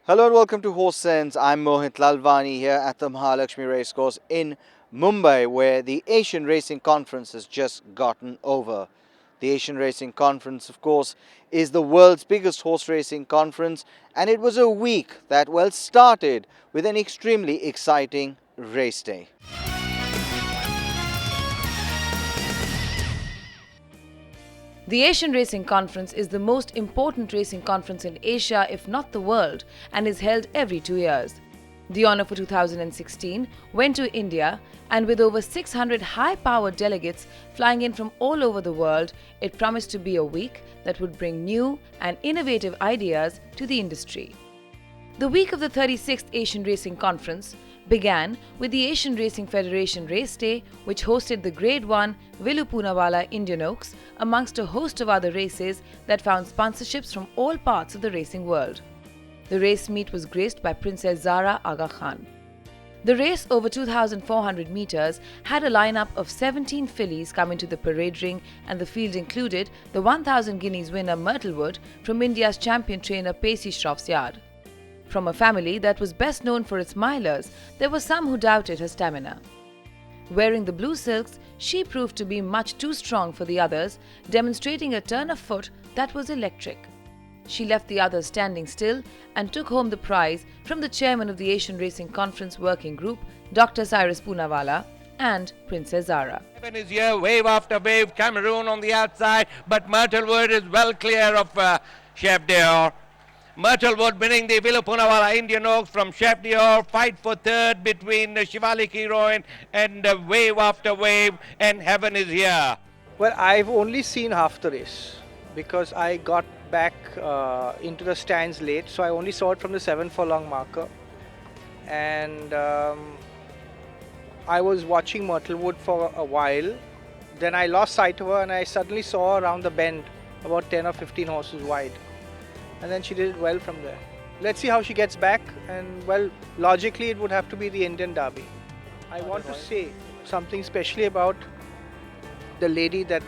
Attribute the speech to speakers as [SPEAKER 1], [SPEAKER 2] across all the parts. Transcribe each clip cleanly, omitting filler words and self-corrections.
[SPEAKER 1] Hello and welcome to Horse Sense. I'm Mohit Lalvani here at the Mahalakshmi Racecourse in Mumbai, where the Asian Racing Conference has just gotten over. The Asian Racing Conference, of course, is the world's biggest horse racing conference, and it was a week that, well, started with an extremely exciting race day.
[SPEAKER 2] The Asian Racing Conference is the most important racing conference in Asia, if not the world, and is held every 2 years. The honour for 2016 went to India, and with over 600 high-powered delegates flying in from all over the world, it promised to be a week that would bring new and innovative ideas to the industry. The week of the 36th Asian Racing Conference began with the Asian Racing Federation Race Day, which hosted the Grade 1 Villoo Poonawalla Indian Oaks amongst a host of other races that found sponsorships from all parts of the racing world. The race meet was graced by Princess Zara Aga Khan. The race over 2,400 meters had a lineup of 17 fillies come into the parade ring, and the field included the 1,000 guineas winner Myrtlewood from India's champion trainer Pacey Shroff's yard. From a family that was best known for its milers, there were some who doubted her stamina. Wearing the blue silks, she proved to be much too strong for the others, demonstrating a turn of foot that was electric. She left the others standing still and took home the prize from the chairman of the Asian Racing Conference Working Group, Dr. Cyrus Poonawalla, and Princess Zara.
[SPEAKER 3] Heaven is here, wave after wave, Cameroon on the outside, but Myrtlewood is well clear of Chef Dior. Myrtlewood winning the Villoo Poonawalla Indian Oaks from Chef Dior. Fight for third between Shivalik Heroine and wave after wave, and Heaven is here.
[SPEAKER 4] Well, I've only seen half the race because I got back into the stands late, so I only saw it from the 7 furlong marker. And I was watching Myrtlewood for a while. Then I lost sight of her and I suddenly saw her around the bend, about 10 or 15 horses wide. And then she did it well from there. Let's see how she gets back, and well, logically it would have to be the Indian Derby. I want to say something specially about the lady that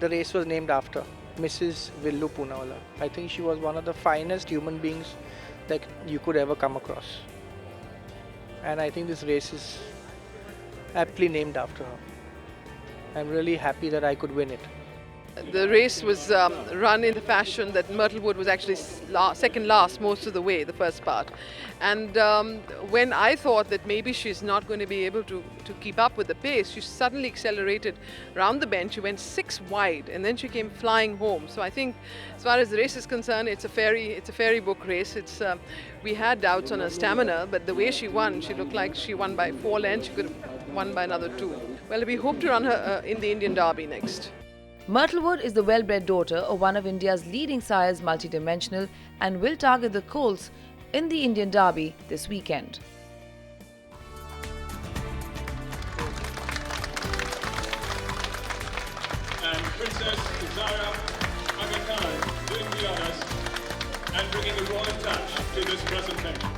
[SPEAKER 4] the race was named after, Mrs. Villoo Poonawalla. I think she was one of the finest human beings that you could ever come across. And I think this race is aptly named after her. I'm really happy that I could win it.
[SPEAKER 5] The race was run in the fashion that Myrtlewood was actually second last most of the way, the first part. And when I thought that maybe she's not going to be able to keep up with the pace, she suddenly accelerated round the bend. She went 6 wide and then she came flying home. So I think as far as the race is concerned, it's a fairy book race. We had doubts on her stamina, but the way she won, she looked like she won by 4 lengths. She could have won by another 2. Well, we hope to run her in the Indian Derby next.
[SPEAKER 2] Myrtlewood is the well-bred daughter of one of India's leading sires, multidimensional, and will target the colts in the Indian Derby this weekend.
[SPEAKER 6] And Princess Zara Aga Khan doing the honors and bringing the royal touch to this presentation.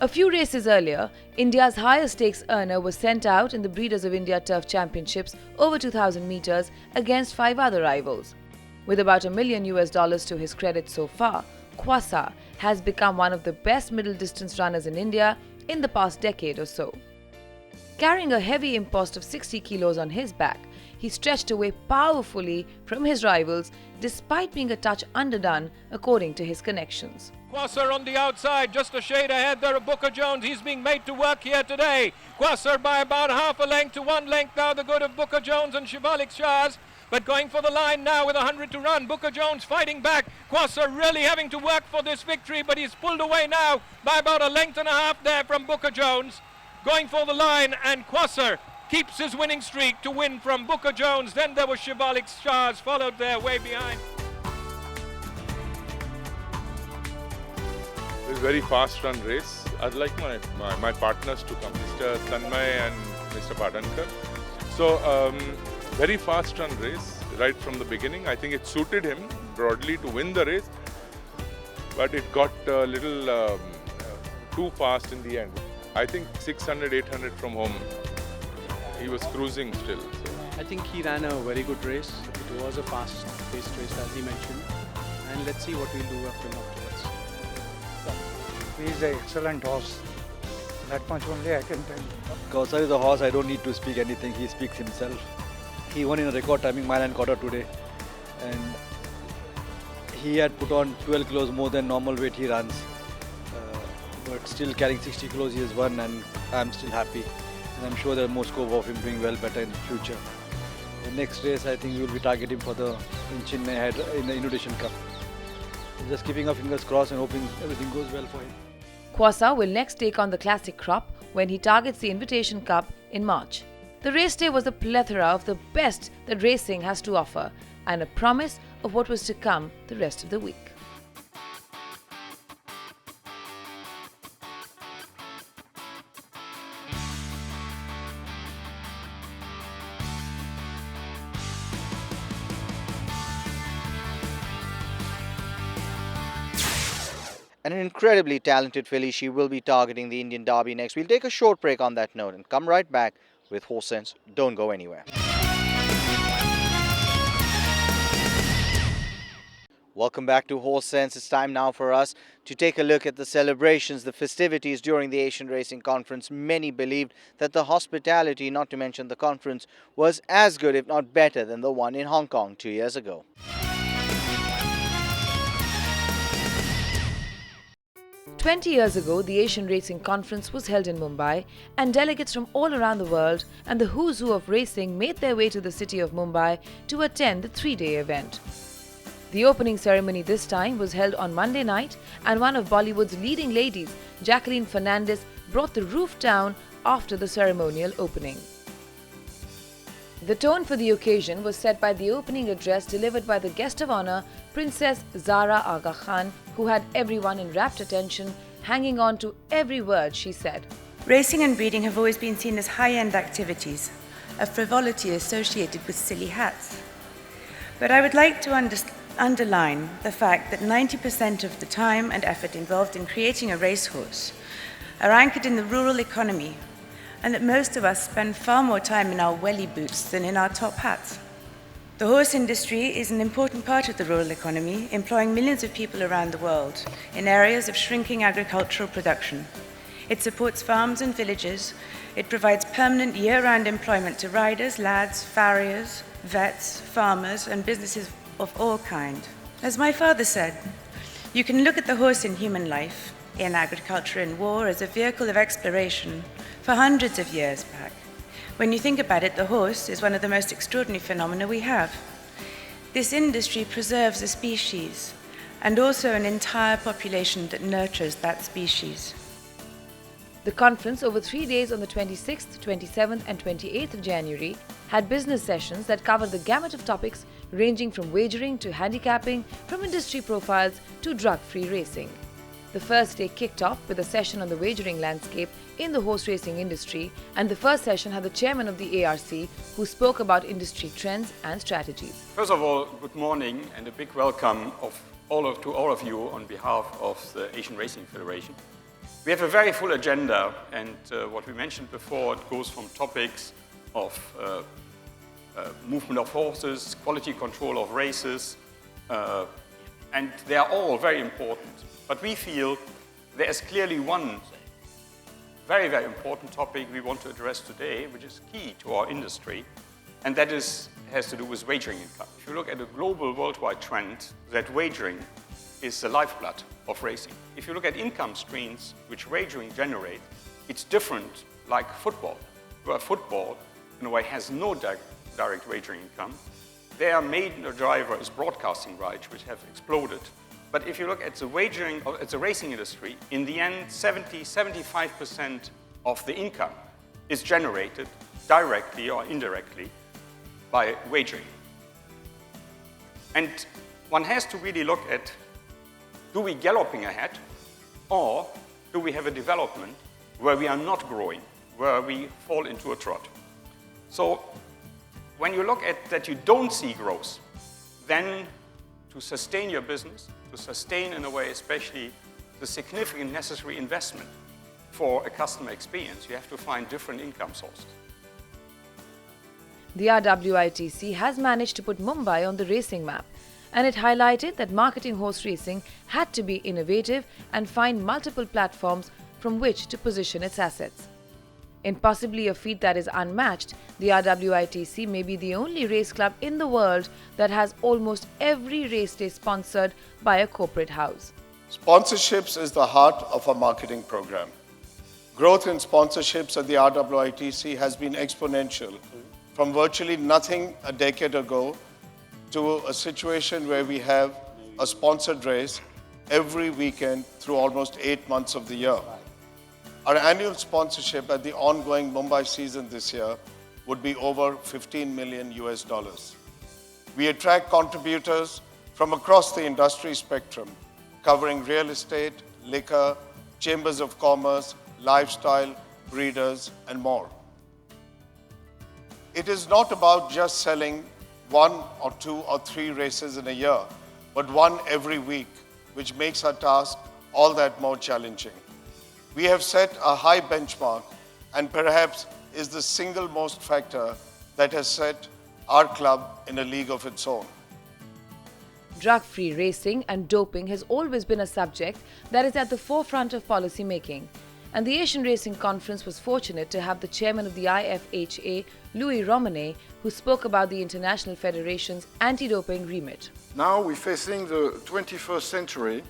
[SPEAKER 2] A few races earlier, India's highest stakes earner was sent out in the Breeders of India Turf Championships over 2,000 meters against 5 other rivals. With about $1 million to his credit so far, Kwasa has become one of the best middle distance runners in India in the past decade or so. Carrying a heavy impost of 60 kilos on his back, he stretched away powerfully from his rivals despite being a touch underdone according to his connections.
[SPEAKER 3] Quasser on the outside, just a shade ahead there of Booker Jones. He's being made to work here today. Quasser by about half a length to 1 length now, the good of Booker Jones and Shivalik Shahs. But going for the line now with 100 to run. Booker Jones fighting back. Quasser really having to work for this victory, but he's pulled away now by about 1.5 lengths there from Booker Jones. Going for the line, and Quasser keeps his winning streak to win from Booker Jones. Then there was Shivalik Shahs followed there way behind.
[SPEAKER 6] It was a very fast run race.
[SPEAKER 7] I'd like my partners to come, Mr. Tanmay and Mr. Padankar. So, very fast run race right from the beginning. I think it suited him broadly to win the race, but it got a little too fast in the end. I think 600, 800 from home, he was cruising still. So.
[SPEAKER 8] I think he ran a very good race. It was a fast-paced race, as he mentioned. And let's see what we'll do afterwards.
[SPEAKER 9] He's an excellent horse. That much only I can tell you.
[SPEAKER 10] Kausar is a horse, I don't need to speak anything, he speaks himself. He won in a record timing mile and quarter today. And he had put on 12 kilos more than normal weight he runs. But still carrying 60 kilos he has won, and I'm still happy. And I'm sure there's more scope of him doing well better in the future. The next race I think we will be targeting for the in Chennai in the Invitation Cup. Just keeping our fingers crossed and hoping everything goes well for him.
[SPEAKER 2] Kwasa will next take on the Classic Crop when he targets the Invitation Cup in March. The race day was a plethora of the best that racing has to offer and a promise of what was to come the rest of the week.
[SPEAKER 1] And an incredibly talented filly, she will be targeting the Indian Derby next. We'll take a short break on that note and come right back with Horse Sense. Don't go anywhere. Welcome back to Horse Sense. It's time now for us to take a look at the celebrations, the festivities during the Asian Racing Conference. Many believed that the hospitality, not to mention the conference, was as good if not better than the one in Hong Kong 2 years ago.
[SPEAKER 2] "20 years ago, the Asian Racing Conference was held in Mumbai, and delegates from all around the world and the who's who of racing made their way to the city of Mumbai to attend the three-day event. The opening ceremony this time was held on Monday night, and one of Bollywood's leading ladies, Jacqueline Fernandez, brought the roof down after the ceremonial opening. The tone for the occasion was set by the opening address delivered by the guest of honor, Princess Zara Aga Khan, who had everyone in rapt attention, hanging on to every word she said.
[SPEAKER 11] Racing and breeding have always been seen as high-end activities, a frivolity associated with silly hats. But I would like to underline the fact that 90% of the time and effort involved in creating a racehorse are anchored in the rural economy, and that most of us spend far more time in our welly boots than in our top hats. The horse industry is an important part of the rural economy, employing millions of people around the world in areas of shrinking agricultural production. It supports farms and villages. It provides permanent year-round employment to riders, lads, farriers, vets, farmers, and businesses of all kinds. As my father said, you can look at the horse in human life, in agriculture and war, as a vehicle of exploration for hundreds of years back. When you think about it, the horse is one of the most extraordinary phenomena we have. This industry preserves a species and also an entire population that nurtures that species.
[SPEAKER 2] The conference over 3 days on the 26th, 27th and 28th of January had business sessions that covered the gamut of topics ranging from wagering to handicapping, from industry profiles to drug-free racing. The first day kicked off with a session on the wagering landscape in the horse racing industry, and the first session had the chairman of the ARC who spoke about industry trends and strategies.
[SPEAKER 12] First of all, good morning and a big welcome to all of you on behalf of the Asian Racing Federation. We have a very full agenda, and what we mentioned before, it goes from topics of movement of horses, quality control of races, and they are all very important. But we feel there is clearly one very, very important topic we want to address today, which is key to our industry, and that has to do with wagering income. If you look at a global worldwide trend, that wagering is the lifeblood of racing. If you look at income streams which wagering generate, it's different like football, where football in a way has no direct wagering income. Their main driver is broadcasting rights, which have exploded. But if you look at the wagering, or at the racing industry, in the end, 70–75% of the income is generated directly or indirectly by wagering. And one has to really look at, do we galloping ahead, or do we have a development where we are not growing, where we fall into a trot? So when you look at that you don't see growth, then to sustain your business, to sustain in a way especially the significant necessary investment for a customer experience, you have to find different income sources.
[SPEAKER 2] The RWITC has managed to put Mumbai on the racing map, and it highlighted that marketing horse racing had to be innovative and find multiple platforms from which to position its assets. In possibly a feat that is unmatched, the RWITC may be the only race club in the world that has almost every race day sponsored by a corporate house.
[SPEAKER 13] Sponsorships is the heart of our marketing program. Growth in sponsorships at the RWITC has been exponential, from virtually nothing a decade ago to a situation where we have a sponsored race every weekend through almost 8 months of the year. Our annual sponsorship at the ongoing Mumbai season this year would be over $15 million. We attract contributors from across the industry spectrum, covering real estate, liquor, chambers of commerce, lifestyle, breeders, and more. It is not about just selling 1 or 2 or 3 races in a year, but one every week, which makes our task all that more challenging. We have set a high benchmark and perhaps is the single most factor that has set our club in a league of its own.
[SPEAKER 2] Drug-free racing and doping has always been a subject that is at the forefront of policy making. And the Asian Racing Conference was fortunate to have the chairman of the IFHA, Louis Romanet, who spoke about the International Federation's anti-doping remit.
[SPEAKER 14] Now we're facing the 21st century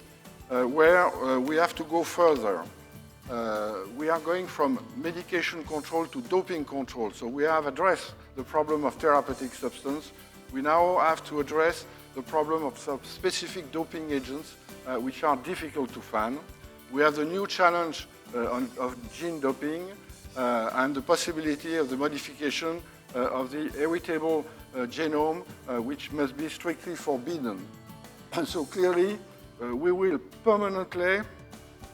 [SPEAKER 14] where we have to go further. We are going from medication control to doping control. So we have addressed the problem of therapeutic substance. We now have to address the problem of some specific doping agents which are difficult to find. We have the new challenge of gene doping and the possibility of the modification of the heritable genome, which must be strictly forbidden. And so clearly, we will permanently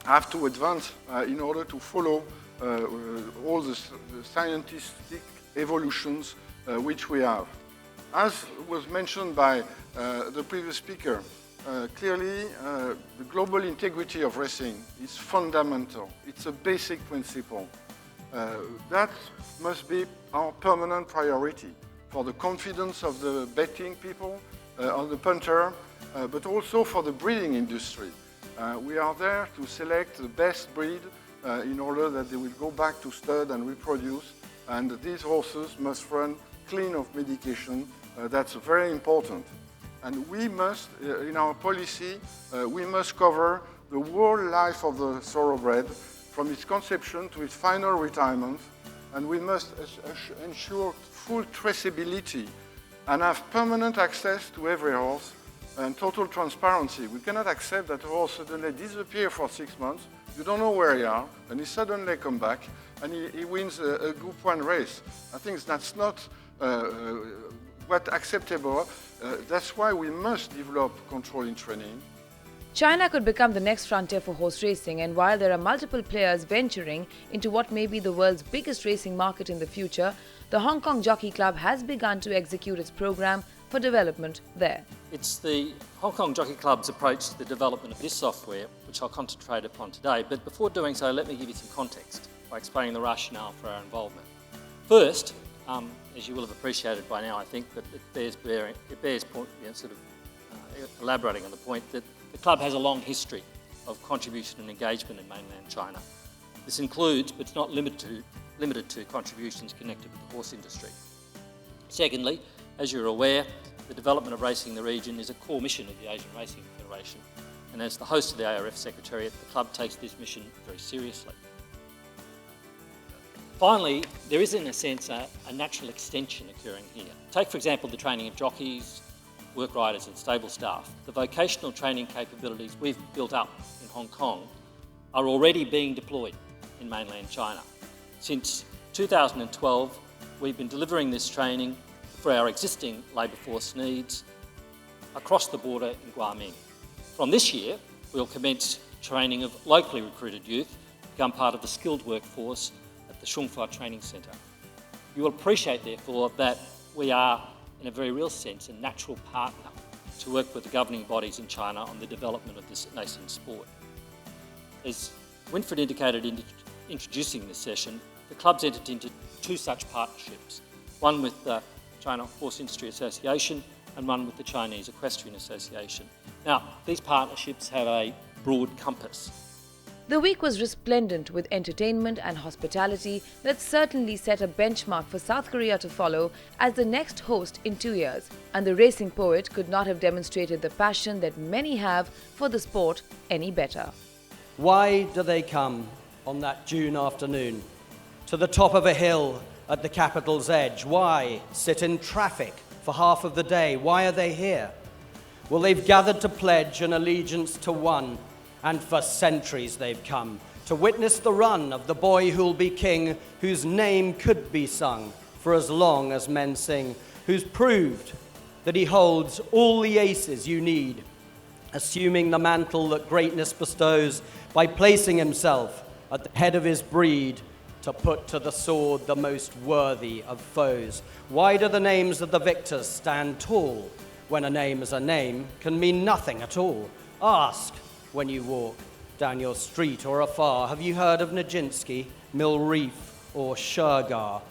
[SPEAKER 14] have to advance in order to follow all the scientific evolutions which we have. As was mentioned by the previous speaker, clearly, the global integrity of racing is fundamental. It's a basic principle. That must be our permanent priority for the confidence of the betting people, on the punter, but also for the breeding industry. We are there to select the best breed in order that they will go back to stud and reproduce, and these horses must run clean of medication. That's very important. And we must, in our policy, we must cover the whole life of the thoroughbred, from its conception to its final retirement, and we must ensure full traceability and have permanent access to every horse and total transparency. We cannot accept that a horse suddenly disappears for 6 months, you don't know where he is, and he suddenly comes back and he wins a Group 1 race. I think that's not what's acceptable. That's why we must develop control in training.
[SPEAKER 2] China could become the next frontier for horse racing, and while there are multiple players venturing into what may be the world's biggest racing market in the future, the Hong Kong Jockey Club has begun to execute its program for development there.
[SPEAKER 15] It's the Hong Kong Jockey Club's approach to the development of this software, which I'll concentrate upon today. But before doing so, let me give you some context by explaining the rationale for our involvement. First, as you will have appreciated by now, I think, but it bears elaborating on the point that the club has a long history of contribution and engagement in mainland China. This includes, but it's not limited to, contributions connected with the horse industry. Secondly, as you're aware, the development of racing in the region is a core mission of the Asian Racing Federation, and as the host of the ARF Secretariat, the club takes this mission very seriously. Finally, there is in a sense a natural extension occurring here. Take for example the training of jockeys, work riders and stable staff. The vocational training capabilities we've built up in Hong Kong are already being deployed in mainland China. Since 2012, we've been delivering this training for our existing labour force needs across the border in Guaming. From this year, we'll commence training of locally recruited youth become part of the skilled workforce at the Shungfa Training Centre. You will appreciate, therefore, that we are, in a very real sense, a natural partner to work with the governing bodies in China on the development of this nascent sport. As Winfred indicated in introducing this session, the club's entered into two such partnerships, one with the China Horse Industry Association and one with the Chinese Equestrian Association. Now, these partnerships have a broad compass.
[SPEAKER 2] The week was resplendent with entertainment and hospitality that certainly set a benchmark for South Korea to follow as the next host in 2 years. And the racing poet could not have demonstrated the passion that many have for the sport any better.
[SPEAKER 16] Why do they come on that June afternoon to the top of a hill at the capital's edge? Why sit in traffic for half of the day? Why are they here? Well, they've gathered to pledge an allegiance to one, and for centuries they've come to witness the run of the boy who'll be king, whose name could be sung for as long as men sing, who's proved that he holds all the aces you need, assuming the mantle that greatness bestows by placing himself at the head of his breed to put to the sword the most worthy of foes. Why do the names of the victors stand tall when a name is a name can mean nothing at all? Ask when you walk down your street or afar, have you heard of Nijinsky, Milreef, or Shergar?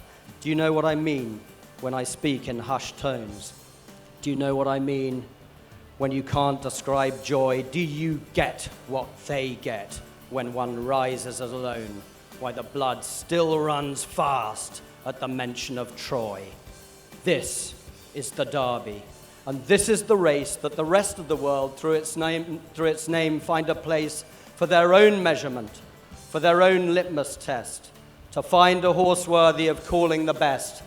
[SPEAKER 16] Do you know what I mean when I speak in hushed tones? Do you know what I mean when you can't describe joy? Do you get what they get when one rises alone? Why the blood still runs fast at the mention of Troy. This is the Derby. And this is the race that the rest of the world, through its name, find a place for their own measurement, for their own litmus test, to find a horse worthy of calling the best.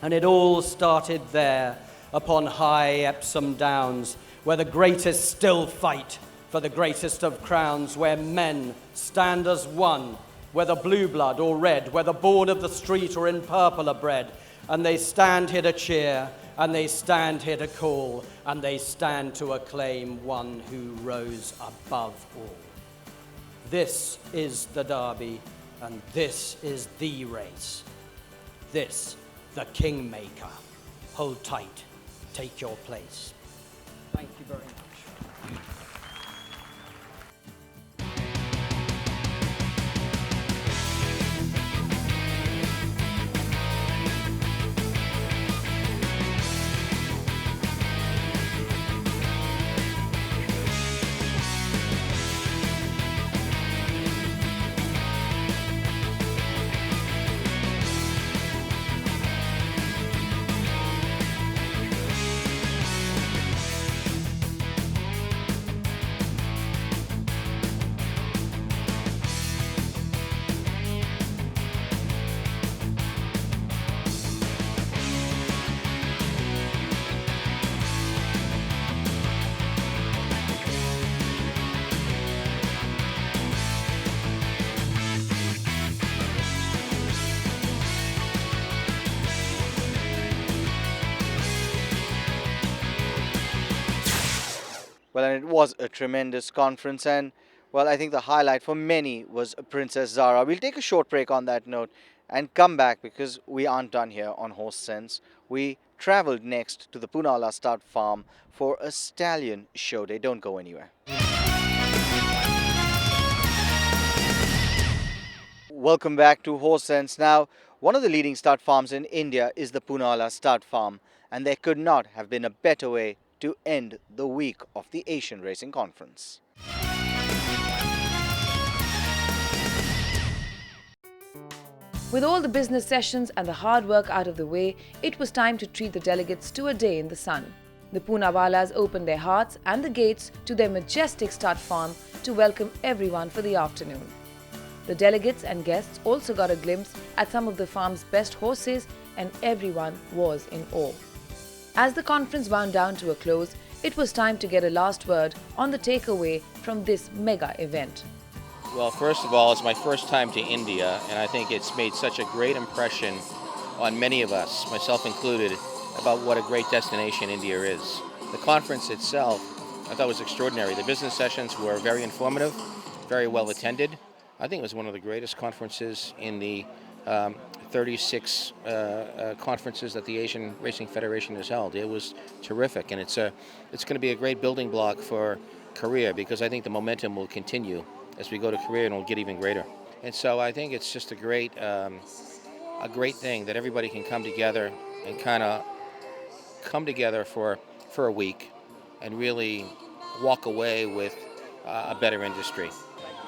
[SPEAKER 16] And it all started there, upon high Epsom Downs, where the greatest still fight for the greatest of crowns, where men stand as one, whether blue blood or red, whether born of the street or in purple are bred, and they stand here to cheer, and they stand here to call, and they stand to acclaim one who rose above all. This is the Derby, and this is the race. This, the Kingmaker. Hold tight, take your place. Thank you very much.
[SPEAKER 1] Well, and it was a tremendous conference, and well, I think the highlight for many was Princess Zara. We'll take a short break on that note and come back because we aren't done here on Horse Sense. We traveled next to the Poonawalla Stud Farm for a Stallion show day. Don't go anywhere. Welcome back to Horse Sense. Now, one of the leading stud farms in India is the Poonawalla Stud Farm, and there could not have been a better way to end the week of the Asian Racing Conference.
[SPEAKER 2] With all the business sessions and the hard work out of the way, it was time to treat the delegates to a day in the sun. The Poonawallas opened their hearts and the gates to their majestic stud farm to welcome everyone for the afternoon. The delegates and guests also got a glimpse at some of the farm's best horses, and everyone was in awe. As the conference wound down to a close, it was time to get a last word on the takeaway from this mega event.
[SPEAKER 17] Well, first of all, it's my first time to India, and I think it's made such a great impression on many of us, myself included, about what a great destination India is. The conference itself, I thought was extraordinary. The business sessions were very informative, very well attended. I think it was one of the greatest conferences in the 36 conferences that the Asian Racing Federation has held. It was terrific, and it's going to be a great building block for Korea, because I think the momentum will continue as we go to Korea, and it'll get even greater. And so I think it's just a great thing that everybody can come together and kind of come together for a week and really walk away with a better industry.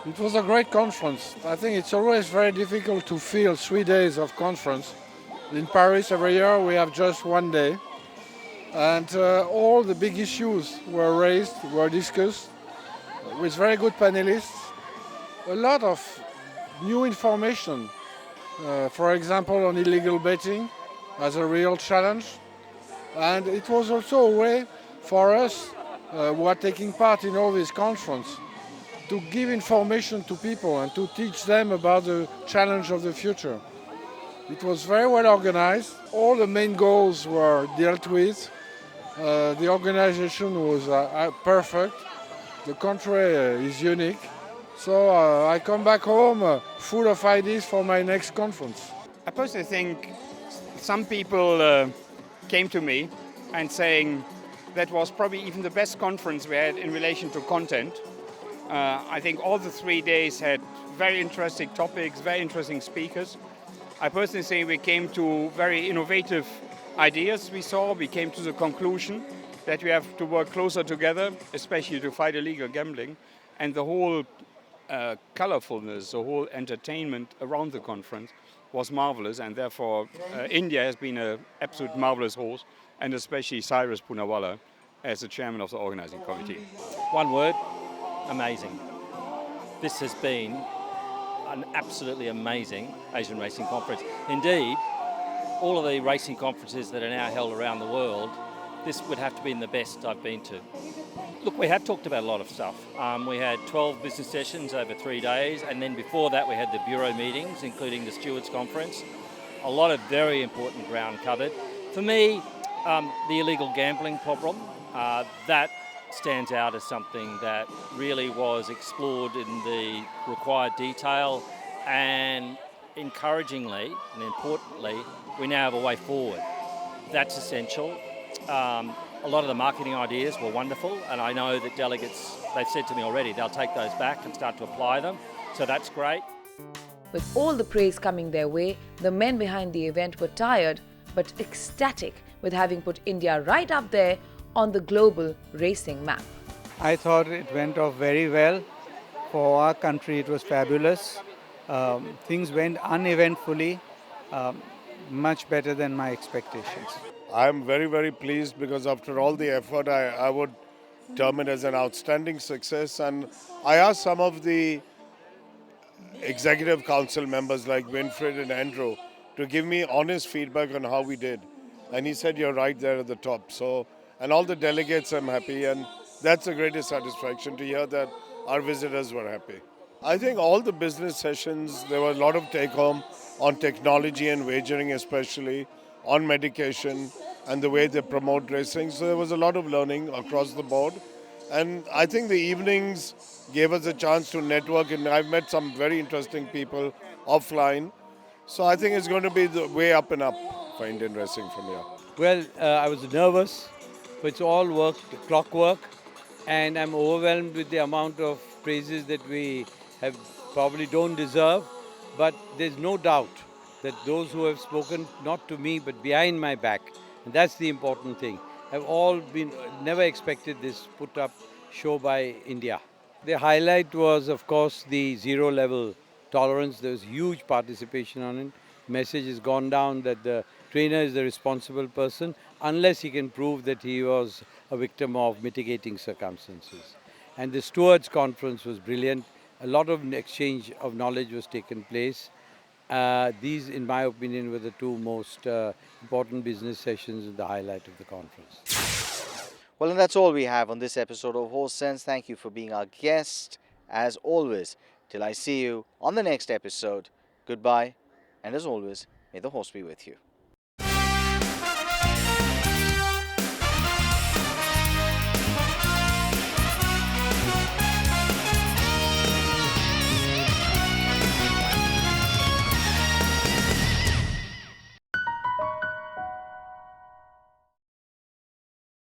[SPEAKER 14] It was a great conference. I think it's always very difficult to fill 3 days of conference. In Paris every year we have just 1 day. And all the big issues were raised, were discussed with very good panelists. A lot of new information, for example on illegal betting as a real challenge. And it was also a way for us who are taking part in all these conferences to give information to people and to teach them about the challenge of the future. It was very well organized. All the main goals were dealt with. The organization was perfect. The country is unique. So I come back home full of ideas for my next conference.
[SPEAKER 18] I personally think some people came to me and saying that was probably even the best conference we had in relation to content. I think all the 3 days had very interesting topics, very interesting speakers. I personally think we came to very innovative ideas we came to the conclusion that we have to work closer together, especially to fight illegal gambling. And the whole colorfulness, the whole entertainment around the conference was marvelous, and therefore India has been an absolute marvelous host, and especially Cyrus Poonawalla as the chairman of the organizing committee.
[SPEAKER 15] One word, amazing. This has been an absolutely amazing Asian Racing Conference. Indeed, all of the racing conferences that are now held around the world, this would have to be the best I've been to. Look, we have talked about a lot of stuff. We had 12 business sessions over 3 days, and then before that we had the bureau meetings, including the Stewards Conference. A lot of very important ground covered. For me, the illegal gambling problem, that stands out as something that really was explored in the required detail, and encouragingly and importantly, we now have a way forward. That's essential. A lot of the marketing ideas were wonderful, and I know that delegates, they've said to me already, they'll take those back and start to apply them, so that's great.
[SPEAKER 2] With all the praise coming their way, the men behind the event were tired but ecstatic with having put India right up there on the global racing map.
[SPEAKER 9] I thought it went off very well. For our country, it was fabulous. Things went uneventfully, much better than my expectations.
[SPEAKER 13] I'm very, very pleased because after all the effort, I would term it as an outstanding success. And I asked some of the executive council members like Winfred and Andrew to give me honest feedback on how we did. And he said, you're right there at the top. So, and all the delegates, I'm happy. And that's the greatest satisfaction to hear that our visitors were happy. I think all the business sessions, there were a lot of take home on technology and wagering especially, on medication and the way they promote racing. So there was a lot of learning across the board. And I think the evenings gave us a chance to network, and I've met some very interesting people offline. So I think it's going to be the way up and up for Indian racing from here.
[SPEAKER 19] Well, I was nervous, but it's all work, clockwork, and I'm overwhelmed with the amount of praises that we have probably don't deserve. But there's no doubt that those who have spoken, not to me, but behind my back, and that's the important thing, have all been, never expected this put up show by India. The highlight was, of course, the zero level tolerance. There was huge participation on it. Message has gone down that the trainer is the responsible person unless he can prove that he was a victim of mitigating circumstances. And the Stewards Conference was brilliant. A lot of exchange of knowledge was taken place. These, in my opinion, were the two most important business sessions and the highlight of the conference.
[SPEAKER 1] Well, and that's all we have on this episode of Horse Sense. Thank you for being our guest. As always, till I see you on the next episode, goodbye. And as always, may the horse be with you.